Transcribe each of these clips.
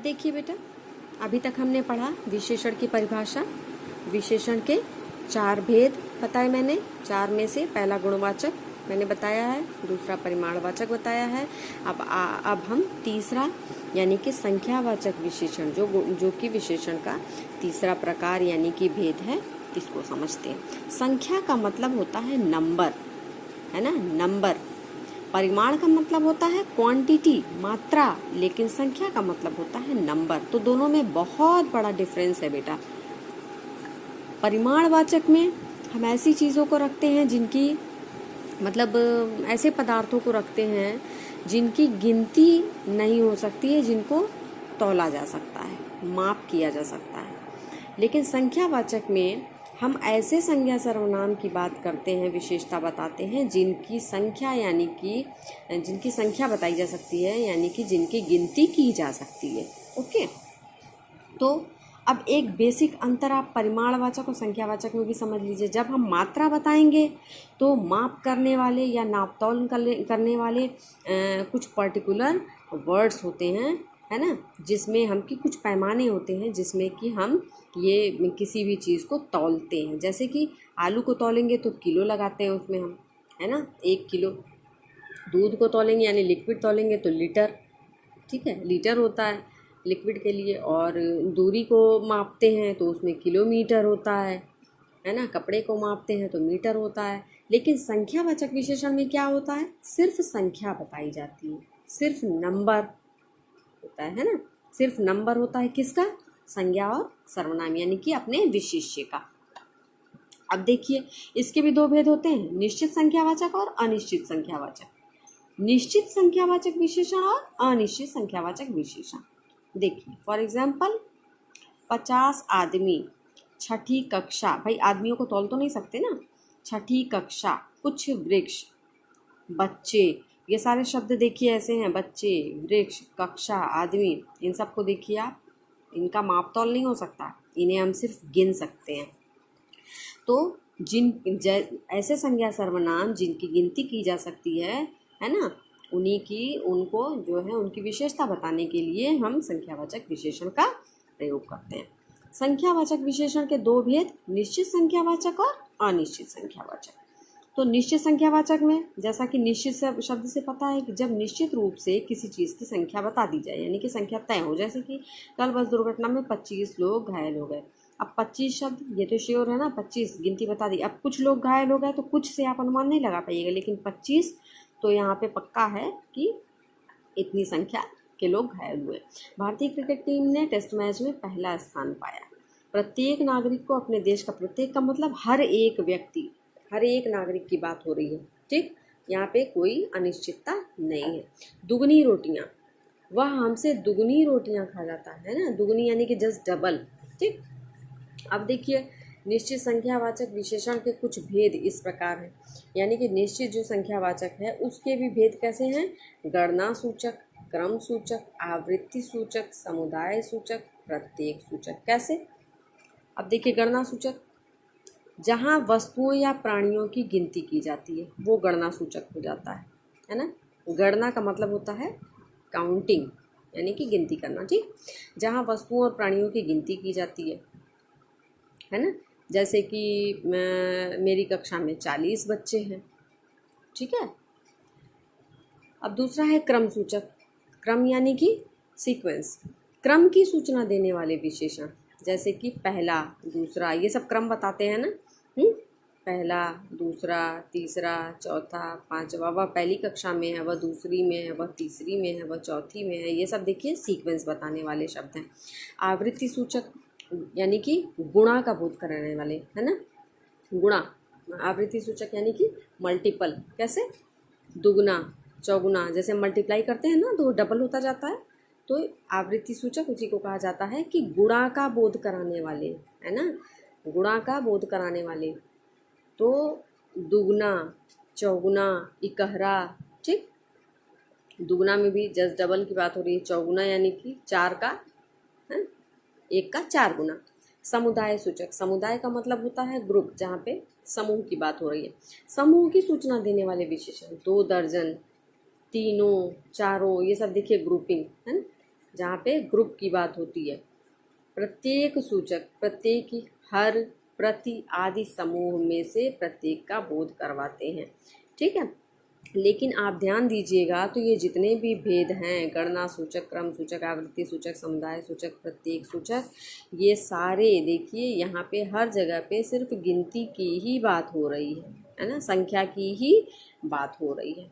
देखिए बेटा, अभी तक हमने पढ़ा विशेषण की परिभाषा। विशेषण के 4 भेद बताए मैंने। 4 में से पहला गुणवाचक मैंने बताया है, दूसरा परिमाणवाचक बताया है। अब हम तीसरा यानी कि संख्यावाचक विशेषण जो कि विशेषण का तीसरा प्रकार यानी कि भेद है, इसको समझते हैं। संख्या का मतलब होता है नंबर, है ना, नंबर। परिमाण का मतलब होता है क्वांटिटी, मात्रा, लेकिन संख्या का मतलब होता है नंबर। तो दोनों में बहुत बड़ा डिफरेंस है बेटा। परिमाणवाचक में हम ऐसी चीज़ों को रखते हैं जिनकी मतलब ऐसे पदार्थों को रखते हैं जिनकी गिनती नहीं हो सकती है, जिनको तौला जा सकता है, माप किया जा सकता है। लेकिन संख्यावाचक में हम ऐसे संज्ञा सर्वनाम की बात करते हैं, विशेषता बताते हैं जिनकी संख्या यानी कि जिनकी संख्या बताई जा सकती है, यानी कि जिनकी गिनती की जा सकती है। ओके, तो अब एक बेसिक अंतर आप परिमाणवाचक और संख्यावाचक में भी समझ लीजिए। जब हम मात्रा बताएंगे तो माप करने वाले या नापतोल करने वाले कुछ पर्टिकुलर वर्ड्स होते हैं, है ना, जिसमें हम की कुछ पैमाने होते हैं जिसमें कि हम ये किसी भी चीज़ को तौलते हैं। जैसे कि आलू को तौलेंगे तो किलो लगाते हैं उसमें हम, है ना, 1 किलो। दूध को तौलेंगे यानी लिक्विड तौलेंगे तो लीटर, ठीक है, लीटर होता है लिक्विड के लिए। और दूरी को मापते हैं तो उसमें किलोमीटर होता है ना। कपड़े को मापते हैं तो मीटर होता है। लेकिन संख्यावाचक विशेषण में क्या होता है? सिर्फ संख्या बताई जाती है, सिर्फ नंबर होता है ना, सिर्फ नंबर होता है। किसका? संज्ञा और सर्वनाम यानी कि अपने विशेष्य का। अब देखिए, इसके भी 2 भेद होते हैं, निश्चित संख्यावाचक और अनिश्चित संख्यावाचक। निश्चित संख्यावाचक विशेषण और अनिश्चित संख्यावाचक विशेषण। देखिए फॉर एग्जाम्पल 50 आदमी, छठी कक्षा, भाई आदमियों को तौल तो नहीं सकते ना, छठी कक्षा, कुछ वृक्ष, बच्चे, ये सारे शब्द देखिए ऐसे हैं, बच्चे, वृक्ष, कक्षा, आदमी, इन सबको देखिए आप, इनका माप तौल नहीं हो सकता, इन्हें हम सिर्फ गिन सकते हैं। तो ऐसे संज्ञा सर्वनाम जिनकी गिनती की जा सकती है ना, उनको जो है उनकी विशेषता बताने के लिए हम संख्यावाचक विशेषण का प्रयोग करते हैं। संख्यावाचक विशेषण के 2 भेद, निश्चित संख्यावाचक और अनिश्चित संख्यावाचक। तो निश्चित संख्यावाचक में जैसा कि निश्चित शब्द से पता है कि जब निश्चित रूप से किसी चीज़ की संख्या बता दी जाए, यानी कि संख्या तय हो, जैसे कि कल बस दुर्घटना में 25 लोग घायल हो गए। अब 25 शब्द, ये तो श्योर है ना, 25 गिनती बता दी। अब कुछ लोग घायल हो गए तो कुछ से आप अनुमान नहीं लगा पाइएगा, लेकिन 25 तो यहाँ पे पक्का है कि इतनी संख्या के लोग घायल हुए। भारतीय क्रिकेट टीम ने टेस्ट मैच में पहला स्थान पाया। प्रत्येक नागरिक को अपने देश का, प्रत्येक का मतलब हर एक व्यक्ति, हर एक नागरिक की बात हो रही है, ठीक, यहाँ पे कोई अनिश्चितता नहीं है। दुगनी रोटियाँ, वह हमसे दुगनी रोटियाँ खा जाता है ना, दुगनी यानी कि जस्ट डबल, ठीक। अब देखिए, निश्चित संख्यावाचक विशेषण के कुछ भेद इस प्रकार हैं, यानी कि निश्चित जो संख्यावाचक है उसके भी भेद कैसे हैं? गणना सूचक, क्रम सूचक, आवृत्ति सूचक, समुदाय सूचक, प्रत्येक सूचक। कैसे? अब देखिए, गणना सूचक, जहाँ वस्तुओं या प्राणियों की गिनती की जाती है वो गणना सूचक हो जाता है ना। गणना का मतलब होता है काउंटिंग, यानी कि गिनती करना, ठीक। जहाँ वस्तुओं और प्राणियों की गिनती की जाती है ना, जैसे कि मेरी कक्षा में 40 बच्चे हैं, ठीक है। अब दूसरा है क्रम सूचक, क्रम यानी कि सीक्वेंस, क्रम की सूचना देने वाले विशेषण, जैसे कि पहला, दूसरा, ये सब क्रम बताते हैं ना। पहला, दूसरा, तीसरा, चौथा, पांचवा, वह पहली कक्षा में है, वह दूसरी में है, वह तीसरी में है, वह चौथी में है, ये सब देखिए सीक्वेंस बताने वाले शब्द हैं। आवृत्ति सूचक यानी कि गुणा का बोध कराने वाले, है ना, गुणा। आवृत्ति सूचक यानी कि मल्टीपल, कैसे? दुगुना, चौगुना, जैसे मल्टीप्लाई करते हैं ना तो डबल होता जाता है, तो आवृत्ति सूचक उसी को कहा जाता है कि गुणा का बोध कराने वाले, है ना, गुणा का बोध कराने वाले। तो दुगुना, चौगुना, इकहरा, ठीक। दुगुना में भी जस्ट डबल की बात हो रही है, चौगुना यानी कि 4 का, है, 1 का 4 गुना। समुदाय सूचक, समुदाय का मतलब होता है ग्रुप, जहाँ पे समूह की बात हो रही है। समूह की सूचना देने वाले विशेषण, 2 दर्जन, तीनों, चारों, ये सब देखिए ग्रुपिंग, है ना, जहाँ पे ग्रुप की बात होती है। प्रत्येक सूचक प्रत्येक की हर प्रति आदि समूह में से प्रत्येक का बोध करवाते हैं। ठीक है, लेकिन आप ध्यान दीजिएगा तो ये जितने भी भेद हैं, गणना सूचक, क्रम सूचक, आवृत्ति सूचक, समुदाय सूचक, प्रत्येक सूचक, ये सारे देखिए यहाँ पे हर जगह पे सिर्फ गिनती की ही बात हो रही है ना, संख्या की ही बात हो रही है।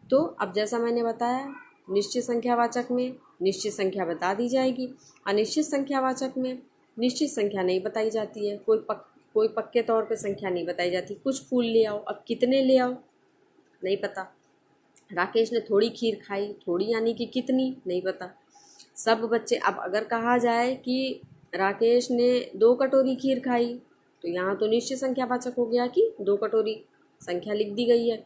तो अब जैसा मैंने बताया, निश्चित संख्यावाचक में निश्चित संख्या बता दी जाएगी, अनिश्चित संख्यावाचक में निश्चित संख्या नहीं बताई जाती है, कोई पक्के तौर पे संख्या नहीं बताई जाती। कुछ फूल ले आओ, अब कितने ले आओ नहीं पता। राकेश ने थोड़ी खीर खाई, थोड़ी यानी कि कितनी नहीं पता। सब बच्चे, अब अगर कहा जाए कि राकेश ने 2 कटोरी खीर खाई, तो यहाँ तो निश्चित संख्यावाचक हो गया कि 2 कटोरी, संख्या लिख दी गई है।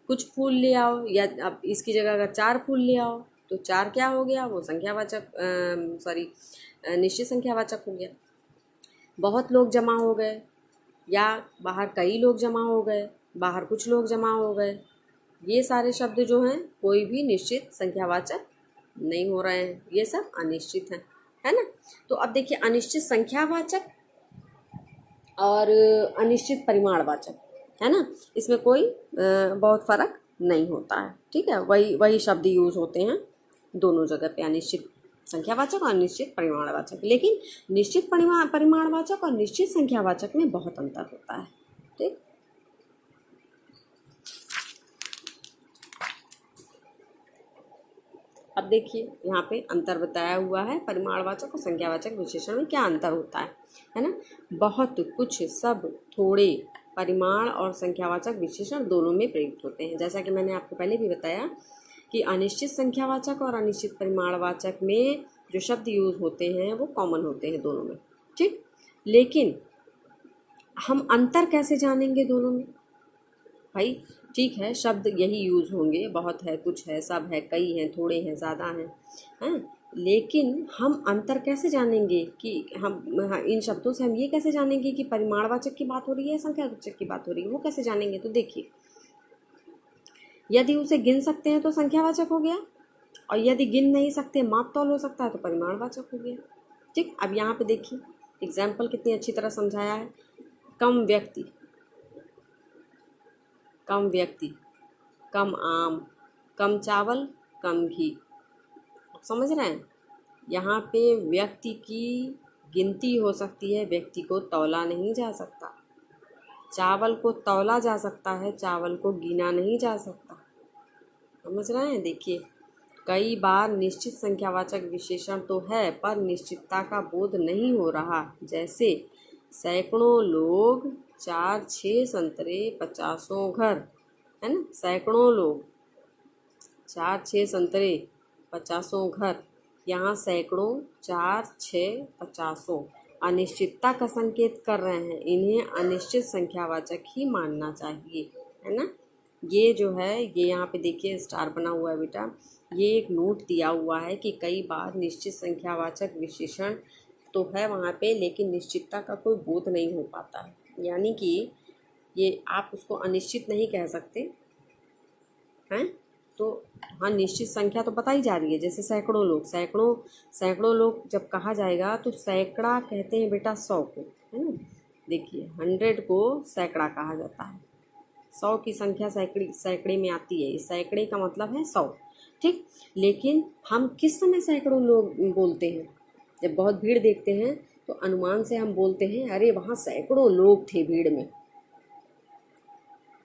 कुछ फूल ले आओ, या अब इसकी जगह अगर 4 फूल ले आओ तो 4 क्या हो गया, वो संख्यावाचक निश्चित संख्यावाचक हो गया। बहुत लोग जमा हो गए, या बाहर कई लोग जमा हो गए, बाहर कुछ लोग जमा हो गए, ये सारे शब्द जो हैं कोई भी निश्चित संख्यावाचक नहीं हो रहे हैं, ये सब अनिश्चित हैं, है ना। तो अब देखिए, अनिश्चित संख्यावाचक और अनिश्चित परिमाणवाचक, है ना, इसमें कोई बहुत फर्क नहीं होता है। ठीक है, वही शब्द यूज़ होते हैं दोनों जगह पे, अनिश्चित संख्यावाचक और निश्चित परिमाणवाचक। लेकिन निश्चित परिमाणवाचक और निश्चित संख्यावाचक में बहुत अंतर होता है। ठीक, अब देखिए यहाँ पे अंतर बताया हुआ है, परिमाणवाचक और संख्यावाचक विशेषण में क्या अंतर होता है ना। बहुत, कुछ, सब, थोड़े परिमाण और संख्यावाचक विशेषण दोनों में प्रयुक्त होते हैं। जैसा कि मैंने आपको पहले भी बताया कि अनिश्चित संख्यावाचक और अनिश्चित परिमाणवाचक में जो शब्द यूज होते हैं वो कॉमन होते हैं दोनों में। ठीक, लेकिन हम अंतर कैसे जानेंगे दोनों में? भाई ठीक है, शब्द यही यूज़ होंगे, बहुत है, कुछ है, सब है, कई हैं, थोड़े हैं, ज़्यादा हैं, लेकिन हम अंतर कैसे जानेंगे कि इन शब्दों से हम ये कैसे जानेंगे कि परिमाणवाचक की बात हो रही है, संख्यावाचक की बात हो रही है? वो कैसे जानेंगे? तो देखिए, यदि उसे गिन सकते हैं तो संख्यावाचक हो गया, और यदि गिन नहीं सकते, माप तौल हो सकता है, तो परिमाणवाचक हो गया। ठीक, अब यहाँ पे देखिए एग्जाम्पल कितनी अच्छी तरह समझाया है। कम व्यक्ति, कम व्यक्ति, कम आम, कम चावल, कम घी। आप समझ रहे हैं? यहाँ पे व्यक्ति की गिनती हो सकती है, व्यक्ति को तौला नहीं जा सकता। चावल को तौला जा सकता है, चावल को गिना नहीं जा सकता। समझ रहे हैं? देखिए, कई बार निश्चित संख्यावाचक विशेषण तो है पर निश्चितता का बोध नहीं हो रहा। जैसे सैकड़ों लोग, 4-6 संतरे, 50 घर, है ना। सैकड़ों लोग, 4-6 संतरे, 50 घर। यहाँ सैकड़ों, 4-6, 50 अनिश्चितता का संकेत कर रहे हैं। इन्हें अनिश्चित संख्यावाचक ही मानना चाहिए, है ना। ये जो है, ये यहाँ पे देखिए स्टार बना हुआ है बेटा, ये एक नोट दिया हुआ है कि कई बार निश्चित संख्यावाचक विशेषण तो है वहाँ पे, लेकिन निश्चितता का कोई बोध नहीं हो पाता है। यानी कि ये आप उसको अनिश्चित नहीं कह सकते हैं। तो हाँ, निश्चित संख्या तो बताई जा रही है, जैसे सैकड़ों लोग, सैकड़ों लोग जब कहा जाएगा तो सैकड़ा कहते हैं बेटा 100 को, है ना। देखिए 100 को सैकड़ा कहा जाता है, 100 की संख्या सैकड़े में आती है। इस सैकड़े का मतलब है 100। ठीक, लेकिन हम किस समय सैकड़ों लोग बोलते हैं? जब बहुत भीड़ देखते हैं तो अनुमान से हम बोलते हैं अरे वहाँ सैकड़ों लोग थे भीड़ में,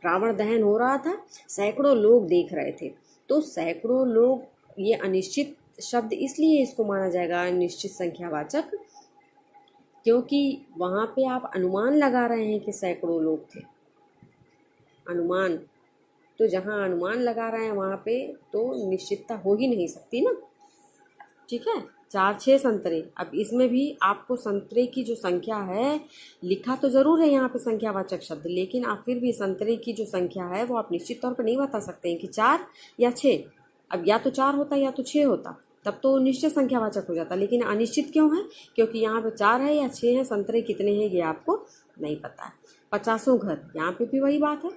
रावण दहन हो रहा था, सैकड़ों लोग देख रहे थे। तो सैकड़ों लोग, ये अनिश्चित शब्द इसलिए इसको माना जाएगा अनिश्चित संख्यावाचक, क्योंकि वहाँ पे आप अनुमान लगा रहे हैं कि सैकड़ों लोग थे। अनुमान, तो जहाँ अनुमान लगा रहे हैं वहाँ पे तो निश्चितता हो ही नहीं सकती ना। ठीक है, 4-6 संतरे, अब इसमें भी आपको संतरे की जो संख्या है, लिखा तो ज़रूर है यहाँ पे संख्यावाचक शब्द, लेकिन आप फिर भी संतरे की जो संख्या है वो आप निश्चित तौर पर नहीं बता सकते हैं कि 4 या 6। अब या तो 4 होता या तो 6 होता, तब तो निश्चित संख्यावाचक हो जाता। लेकिन अनिश्चित क्यों है? क्योंकि यहाँ पे 4 है या 6 है, संतरे कितने हैं ये आपको नहीं पता है। 50 घर, यहाँ पे भी वही बात है,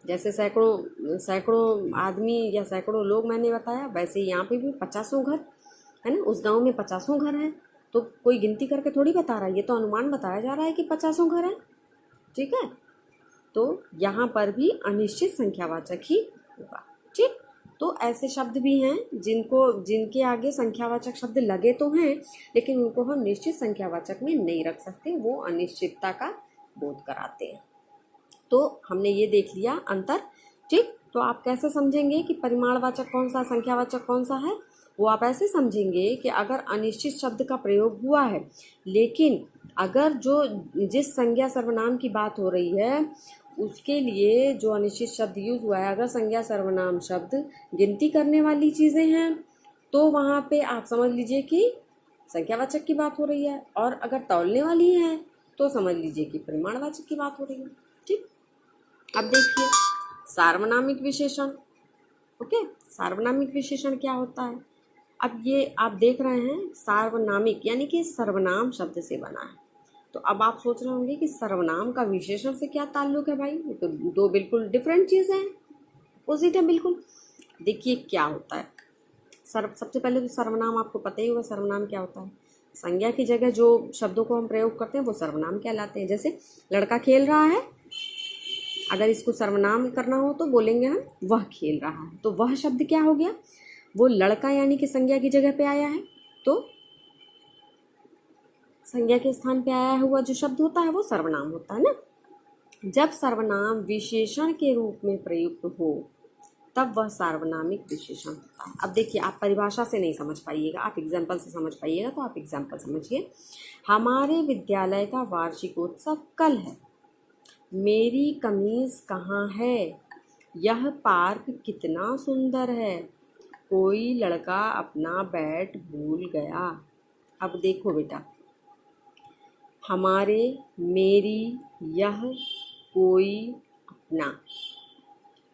जैसे सैकड़ों आदमी या सैकड़ों लोग मैंने बताया, वैसे ही यहाँ पे भी 50 घर। है ना। उस गांव में 50 घर हैं, तो कोई गिनती करके थोड़ी बता रहा है, ये तो अनुमान बताया जा रहा है कि 50 घर हैं। ठीक है, तो यहाँ पर भी अनिश्चित संख्यावाचक ही होगा। ठीक, तो ऐसे शब्द भी हैं जिनके आगे संख्यावाचक शब्द लगे तो हैं, लेकिन उनको हम निश्चित संख्यावाचक में नहीं रख सकते, वो अनिश्चितता का बोध कराते हैं। तो हमने ये देख लिया अंतर। ठीक, तो आप कैसे समझेंगे कि परिमाणवाचक कौन सा, संख्यावाचक कौन सा है? वो आप ऐसे समझेंगे कि अगर अनिश्चित शब्द का प्रयोग हुआ है, लेकिन अगर जिस संज्ञा सर्वनाम की बात हो रही है उसके लिए जो अनिश्चित शब्द यूज हुआ है, अगर संज्ञा सर्वनाम शब्द गिनती करने वाली चीजें हैं, तो वहां पे आप समझ लीजिए कि संख्यावाचक की बात हो रही है, और अगर तौलने वाली है तो समझ लीजिए कि परिमाणवाचक की बात हो रही है। ठीक, अब देखिए सार्वनामिक विशेषण। ओके, सार्वनामिक विशेषण क्या होता है? अब ये आप देख रहे हैं सार्वनामिक यानी कि सर्वनाम शब्द से बना है, तो अब आप सोच रहे होंगे कि सर्वनाम का विशेषण से क्या ताल्लुक है भाई, ये तो दो बिल्कुल डिफरेंट चीजें हैं, अपोजिट है बिल्कुल। देखिए क्या होता है, सबसे पहले तो सर्वनाम आपको पता ही होगा, सर्वनाम क्या होता है? संज्ञा की जगह जो शब्दों को हम प्रयोग करते हैं वो सर्वनाम कहलाते हैं। जैसे लड़का खेल रहा है, अगर इसको सर्वनाम करना हो तो बोलेंगे हम वह खेल रहा है, तो वह शब्द क्या हो गया? वो लड़का यानी कि संज्ञा की जगह पे आया है, तो संज्ञा के स्थान पे आया हुआ जो शब्द होता है वो सर्वनाम होता है ना। जब सर्वनाम विशेषण के रूप में प्रयुक्त हो तब वह सार्वनामिक विशेषण होता है। अब देखिए, आप परिभाषा से नहीं समझ पाइएगा, आप एग्जाम्पल से समझ पाइएगा, तो आप एग्जाम्पल समझिए। हमारे विद्यालय का वार्षिकोत्सव कल है। मेरी कमीज कहाँ है? यह पार्क कितना सुंदर है। कोई लड़का अपना बैट भूल गया। अब देखो बेटा, हमारे, मेरी, यह, कोई, अपना,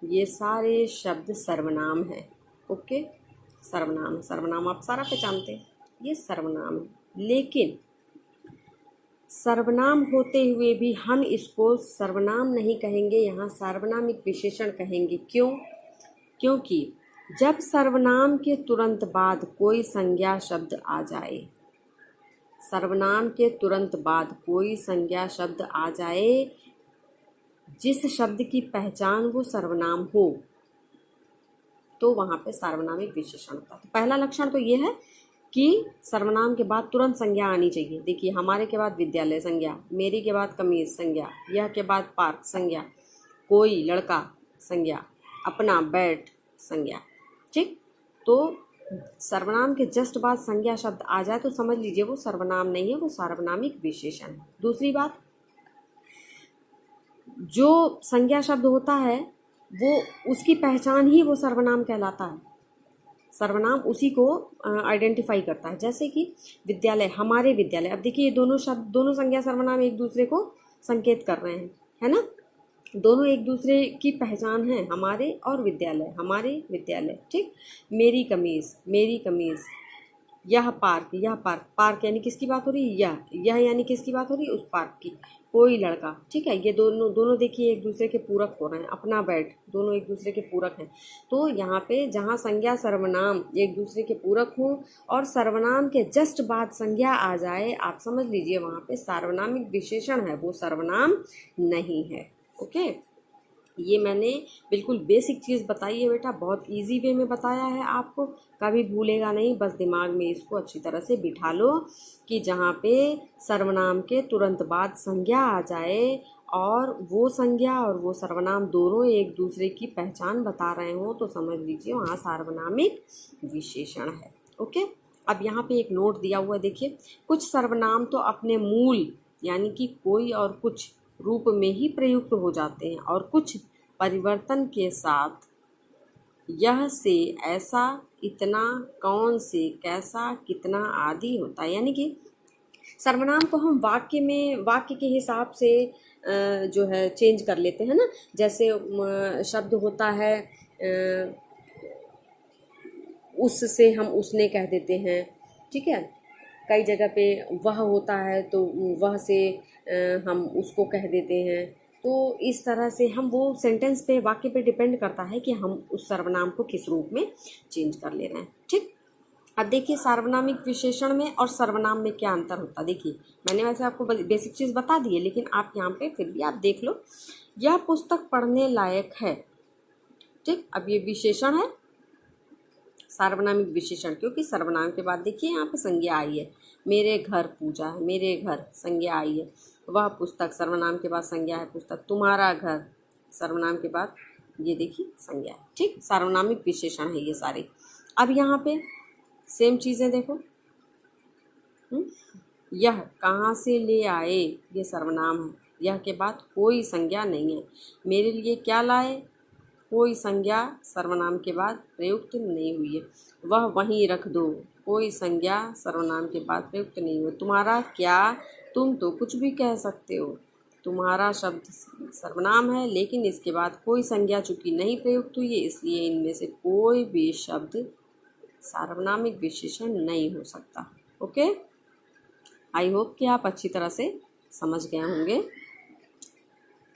ये सारे शब्द सर्वनाम है। ओके, सर्वनाम, सर्वनाम आप सारा पहचानते हैं, ये सर्वनाम है। लेकिन सर्वनाम होते हुए भी हम इसको सर्वनाम नहीं कहेंगे, यहाँ सार्वनामिक विशेषण कहेंगे। क्यों? क्योंकि जब सर्वनाम के तुरंत बाद कोई संज्ञा शब्द आ जाए, सर्वनाम के तुरंत बाद कोई संज्ञा शब्द आ जाए जिस शब्द की पहचान वो सर्वनाम हो, तो वहां पे सार्वनामिक विशेषण होता है। तो पहला लक्षण तो ये है कि सर्वनाम के बाद तुरंत संज्ञा आनी चाहिए। देखिए, हमारे के बाद विद्यालय संज्ञा, मेरी के बाद कमीज संज्ञा, यह के बाद पार्क संज्ञा, कोई लड़का संज्ञा, अपना बैट संज्ञा। ठीक, तो सर्वनाम के जस्ट बाद संज्ञा शब्द आ जाए तो समझ लीजिए वो सर्वनाम नहीं है, वो सार्वनामिक विशेषण है। दूसरी बात, जो संज्ञा शब्द होता है वो उसकी पहचान ही वो सर्वनाम कहलाता है, सर्वनाम उसी को आइडेंटिफाई करता है। जैसे कि विद्यालय, हमारे विद्यालय, अब देखिए ये दोनों शब्द, दोनों संज्ञा सर्वनाम एक दूसरे को संकेत कर रहे हैं, है ना, दोनों एक दूसरे की पहचान है, हमारे और विद्यालय, हमारे विद्यालय। ठीक, मेरी कमीज, मेरी कमीज, यह पार्क, यह पार्क, पार्क यानी किसकी बात हो रही है? यह यानी किसकी बात हो रही है? उस पार्क की। कोई लड़का, ठीक है, ये दोनों देखिए एक दूसरे के पूरक हो रहे हैं, अपना बैठ, दोनों एक दूसरे के पूरक हैं। तो यहाँ पे जहाँ संज्ञा सर्वनाम एक दूसरे के पूरक हो और सर्वनाम के जस्ट बाद संज्ञा आ जाए, आप समझ लीजिए वहाँ पे सार्वनामिक विशेषण है, वो सर्वनाम नहीं है। ओके, ये मैंने बिल्कुल बेसिक चीज़ बताई है बेटा, बहुत इजी वे में बताया है आपको, कभी भूलेगा नहीं, बस दिमाग में इसको अच्छी तरह से बिठा लो कि जहाँ पे सर्वनाम के तुरंत बाद संज्ञा आ जाए और वो संज्ञा और वो सर्वनाम दोनों एक दूसरे की पहचान बता रहे हो, तो समझ लीजिए वहाँ सार्वनामिक विशेषण है। ओके, अब यहाँ पे एक नोट दिया हुआ है, देखिए, कुछ सर्वनाम तो अपने मूल यानी कि कोई और कुछ रूप में ही प्रयुक्त हो जाते हैं और कुछ परिवर्तन के साथ यह से, ऐसा, इतना, कौन से, कैसा, कितना आदि होता है। यानी कि सर्वनाम को हम वाक्य के हिसाब से जो है चेंज कर लेते हैं ना। जैसे शब्द होता है उससे हम उसने कह देते हैं, ठीक है, कई जगह पे वह होता है तो वह से हम उसको कह देते हैं। तो इस तरह से हम वो सेंटेंस पे, वाक्य पे डिपेंड करता है कि हम उस सर्वनाम को किस रूप में चेंज कर ले रहे हैं। ठीक, अब देखिए सार्वनामिक विशेषण में और सर्वनाम में क्या अंतर होता है। देखिए मैंने वैसे आपको बेसिक चीज़ बता दी है, लेकिन आप यहाँ पे फिर भी आप देख लो। यह पुस्तक पढ़ने लायक है, ठीक। अब ये विशेषण है, सार्वनामिक विशेषण, क्योंकि सर्वनाम के बाद देखिए यहाँ पे संज्ञा आई है। मेरे घर पूजा है, मेरे घर संज्ञा आई है। वह पुस्तक, सर्वनाम के बाद संज्ञा है पुस्तक। तुम्हारा घर, सर्वनाम के बाद ये देखिए संज्ञा है, ठीक। सार्वनामिक विशेषण है ये सारे। अब यहाँ पे सेम चीज़ें देखो, यह कहाँ से ले आए, ये सर्वनाम है। यह के बाद कोई संज्ञा नहीं है। मेरे लिए क्या लाए, कोई संज्ञा सर्वनाम के बाद प्रयुक्त नहीं हुई है। वह वहीं रख दो, कोई संज्ञा सर्वनाम के बाद प्रयुक्त नहीं हुई। तुम्हारा क्या, तुम तो कुछ भी कह सकते हो। तुम्हारा शब्द सर्वनाम है, लेकिन इसके बाद कोई संज्ञा चूंकि नहीं प्रयुक्त हुई है, इसलिए इनमें से कोई भी शब्द सार्वनामिक विशेषण नहीं हो सकता। ओके, आई होप कि आप अच्छी तरह से समझ गए होंगे।